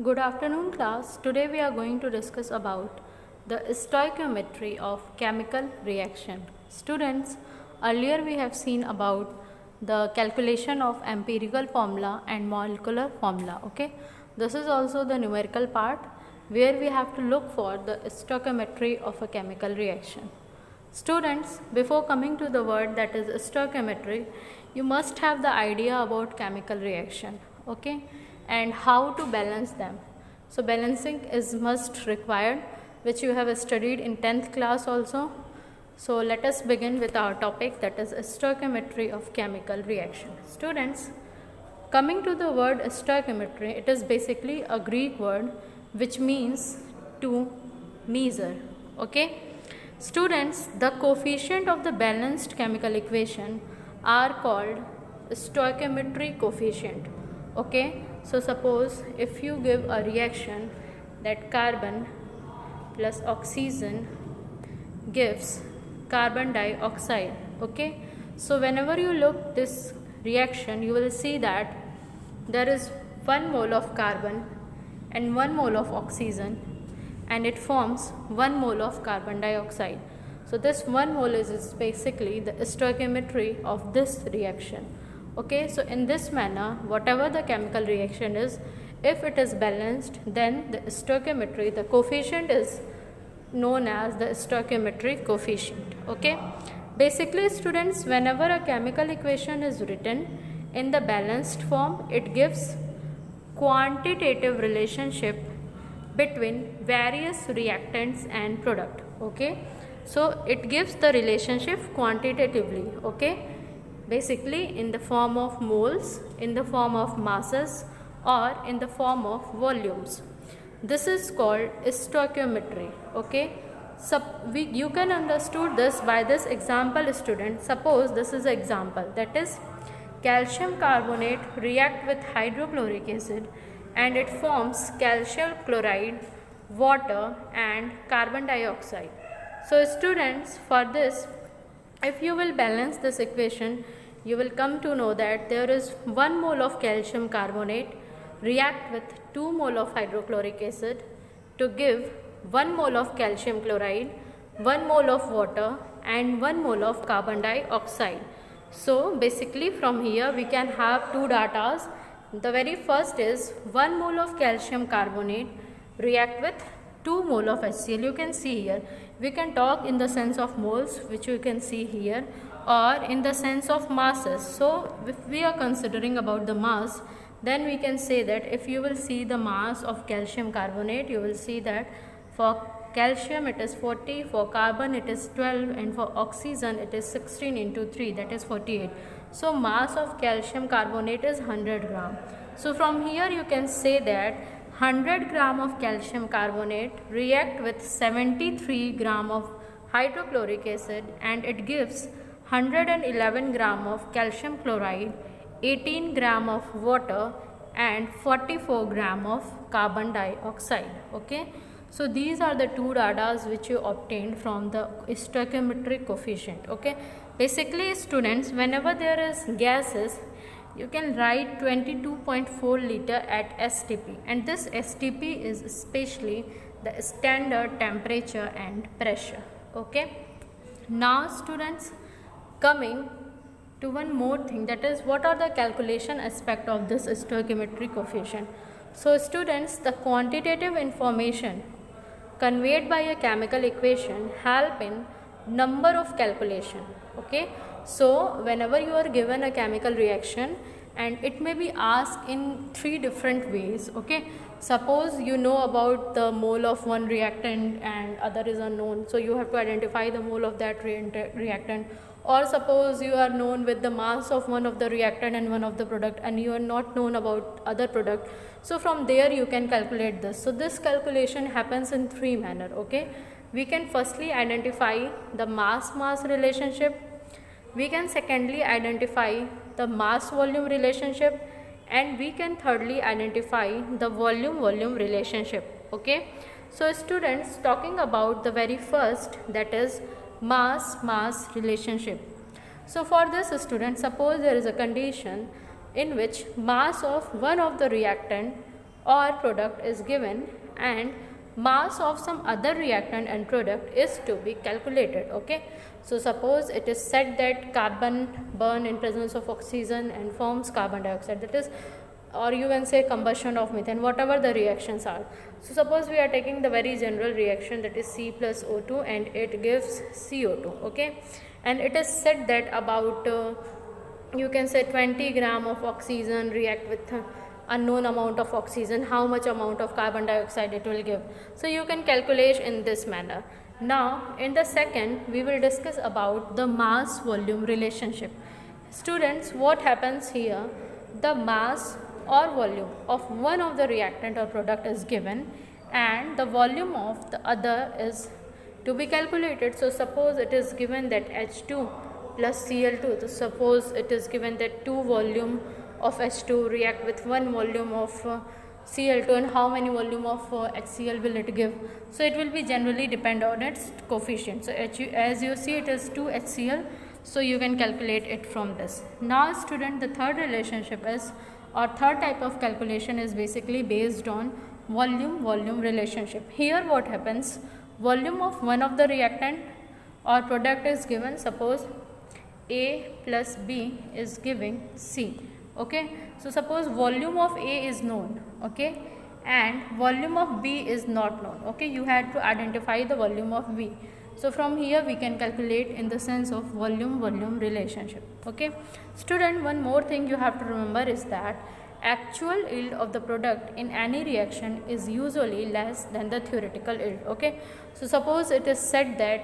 Good afternoon, class. Today we are going to discuss about the stoichiometry of chemical reaction. Students, earlier we have seen about the calculation of empirical formula and molecular formula. Okay, this is also the numerical part where we have to look for the stoichiometry of a chemical reaction. Students, before coming to the word that is stoichiometry, you must have the idea about chemical reaction, okay, and how to balance them. So balancing is must required, which you have studied in 10th class also. So let us begin with our topic, that is stoichiometry of chemical reaction. Students, coming to the word stoichiometry, it is basically a Greek word which means to measure, okay. Students, the coefficient of the balanced chemical equation are called stoichiometry coefficient. Okay, so suppose if you give a reaction that carbon plus oxygen gives carbon dioxide. Okay, so whenever you look this reaction, you will see that there is 1 mole of carbon and 1 mole of oxygen, and it forms 1 mole of carbon dioxide. So this 1 mole is basically the stoichiometry of this reaction. Okay, so in this manner, whatever the chemical reaction is, if it is balanced, then the stoichiometry, the coefficient is known as the stoichiometry coefficient. Okay, basically students, whenever a chemical equation is written in the balanced form, it gives quantitative relationship between various reactants and product. Okay, so it gives the relationship quantitatively, okay, basically in the form of moles, in the form of masses, or in the form of volumes. This is called stoichiometry. Okay, you can understood this by this example. Student, suppose this is an example, that is calcium carbonate react with hydrochloric acid and it forms calcium chloride, water and carbon dioxide. So students, for this, if you will balance this equation, you will come to know that there is 1 mole of calcium carbonate react with 2 mole of hydrochloric acid to give 1 mole of calcium chloride, 1 mole of water and 1 mole of carbon dioxide. So basically from here we can have two datas. The very first is 1 mole of calcium carbonate react with 2 mole of HCl. You can see here, we can talk in the sense of moles, which you can see here, or in the sense of masses. So if we are considering about the mass, then we can say that if you will see the mass of calcium carbonate, you will see that for calcium it is 40, for carbon it is 12, and for oxygen it is 16 into 3, that is 48. So mass of calcium carbonate is 100 gram. So from here you can say that 100 gram of calcium carbonate react with 73 gram of hydrochloric acid and it gives 111 gram of calcium chloride, 18 gram of water and 44 gram of carbon dioxide. Okay, so these are the two datas which you obtained from the stoichiometric coefficient. Okay, basically students, whenever there is gases, you can write 22.4 liter at STP, and this STP is especially the standard temperature and pressure. Okay, now students, coming to one more thing, that is what are the calculation aspect of this stoichiometric coefficient. So students, the quantitative information conveyed by a chemical equation help in number of calculation. Okay, so whenever you are given a chemical reaction, and it may be asked in 3 different ways. Okay, suppose you know about the mole of one reactant and other is unknown, so you have to identify the mole of that reactant. Or suppose you are known with the mass of one of the reactant and one of the product, and you are not known about other product, so from there you can calculate this. So this calculation happens in 3 manner. Okay, we can firstly identify the mass relationship, we can secondly identify the mass volume relationship, and we can thirdly identify the volume relationship. Okay, so students, talking about the very first, that is mass relationship. So for this student, suppose there is a condition in which mass of one of the reactant or product is given and mass of some other reactant and product is to be calculated. Okay, so suppose it is said that carbon burn in presence of oxygen and forms carbon dioxide, that is, or you can say combustion of methane, whatever the reactions are. So suppose we are taking the very general reaction, that is C plus O2, and it gives CO2. Okay, and it is said that about you can say 20 gram of oxygen react with unknown amount of oxygen, how much amount of carbon dioxide it will give. So you can calculate in this manner. Now in the second we will discuss about the mass volume relationship. Students, what happens here, the mass or volume of one of the reactant or product is given and the volume of the other is to be calculated. So suppose it is given that H2 plus Cl2, so suppose it is given that 2 volume of H2 react with 1 volume of Cl2, and how many volume of HCl will it give. So it will be generally depend on its coefficient. So as you see, it is 2 HCl, so you can calculate it from this. Now student, the third relationship is, or third type of calculation is basically based on volume relationship. Here what happens, volume of one of the reactant or product is given, suppose A plus B is giving C. Okay, so suppose volume of A is known, okay, and volume of B is not known. Okay, you had to identify the volume of B. So from here we can calculate in the sense of volume relationship. Okay, student, one more thing you have to remember is that actual yield of the product in any reaction is usually less than the theoretical yield. Okay, so suppose it is said that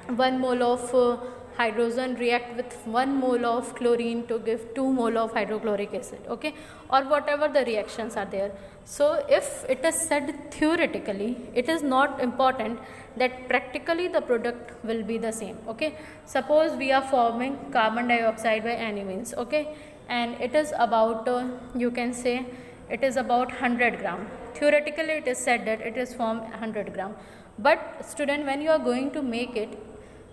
1 mole of hydrogen react with 1 mole of chlorine to give 2 mole of hydrochloric acid. Okay, or whatever the reactions are there. So if it is said theoretically, it is not important that practically the product will be the same. Okay, suppose we are forming carbon dioxide by any means. Okay, and it is about you can say it is about 100 gram. Theoretically it is said that it is formed 100 gram, but student, when you are going to make it,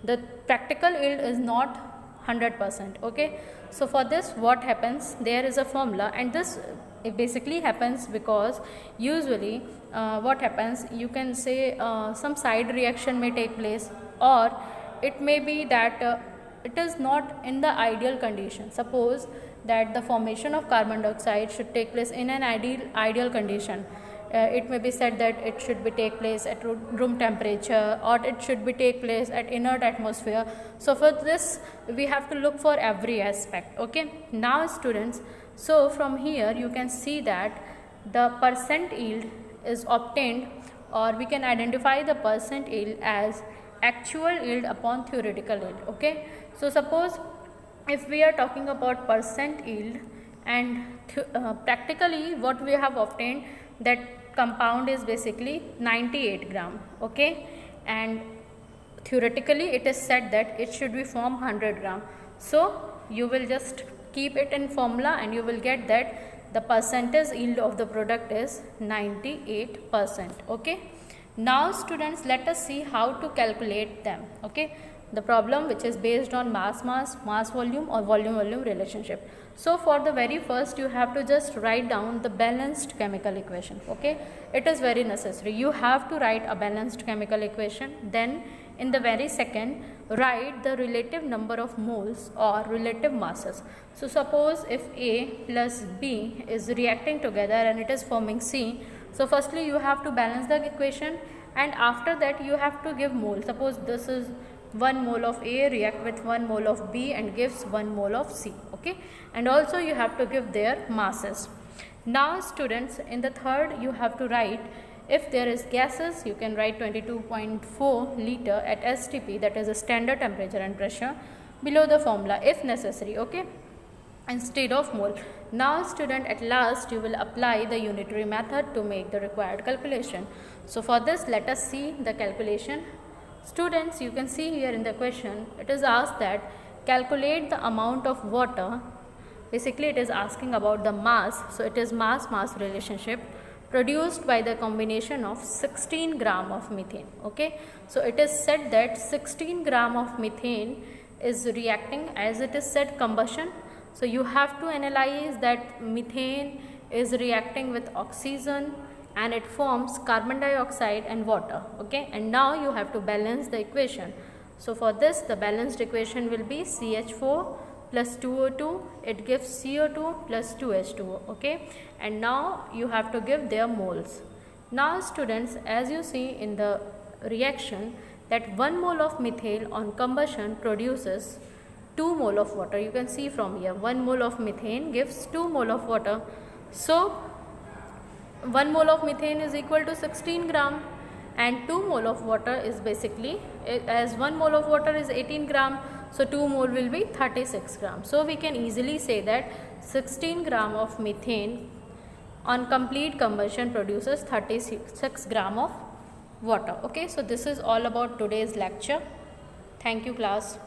the practical yield is not 100%. Okay, so for this what happens, there is a formula, and this it basically happens because usually what happens, you can say some side reaction may take place, or it may be that it is not in the ideal condition. Suppose that the formation of carbon dioxide should take place in an ideal condition. It may be said that it should be take place at room temperature, or it should be take place at inert atmosphere. So for this we have to look for every aspect. Okay, now students, so from here you can see that the percent yield is obtained, or we can identify the percent yield as actual yield upon theoretical yield. Okay, so suppose if we are talking about percent yield, and practically what we have obtained, that compound is basically 98 gram. Okay, and theoretically it is said that it should be form 100 gram. So you will just keep it in formula and you will get that the percentage yield of the product is 98%. Okay, now students, let us see how to calculate them. Okay, the problem which is based on mass volume or volume relationship. So for the very first you have to just write down the balanced chemical equation. Okay, it is very necessary, you have to write a balanced chemical equation. Then in the very second, write the relative number of moles or relative masses. So suppose if A plus B is reacting together and it is forming C, so firstly you have to balance the equation, and after that you have to give mole. Suppose this is 1 mole of A react with 1 mole of B and gives 1 mole of C. Okay, and also you have to give their masses. Now students, in the third you have to write, if there is gases, you can write 22.4 liter at STP, that is a standard temperature and pressure, below the formula if necessary. Okay, instead of mole. Now student, at last you will apply the unitary method to make the required calculation. So for this, let us see the calculation. Students, you can see here in the question, it is asked that calculate the amount of water. Basically it is asking about the mass, so it is mass relationship produced by the combination of 16 gram of methane. Okay, so it is said that 16 gram of methane is reacting, as it is said combustion. So you have to analyze that methane is reacting with oxygen and it forms carbon dioxide and water. Okay, and now you have to balance the equation. So for this, the balanced equation will be CH4 plus 2O2, it gives CO2 plus 2H2O. Okay, and now you have to give their moles. Now students, as you see in the reaction, that 1 mole of methyl on combustion produces 2 mole of water. You can see from here, 1 mole of methane gives 2 mole of water. So 1 mole of methane is equal to 16 gram, and 2 mole of water is basically, as 1 mole of water is 18 gram, so 2 mole will be 36 gram. So we can easily say that 16 gram of methane on complete combustion produces 36 gram of water. Okay, so this is all about today's lecture. Thank you class.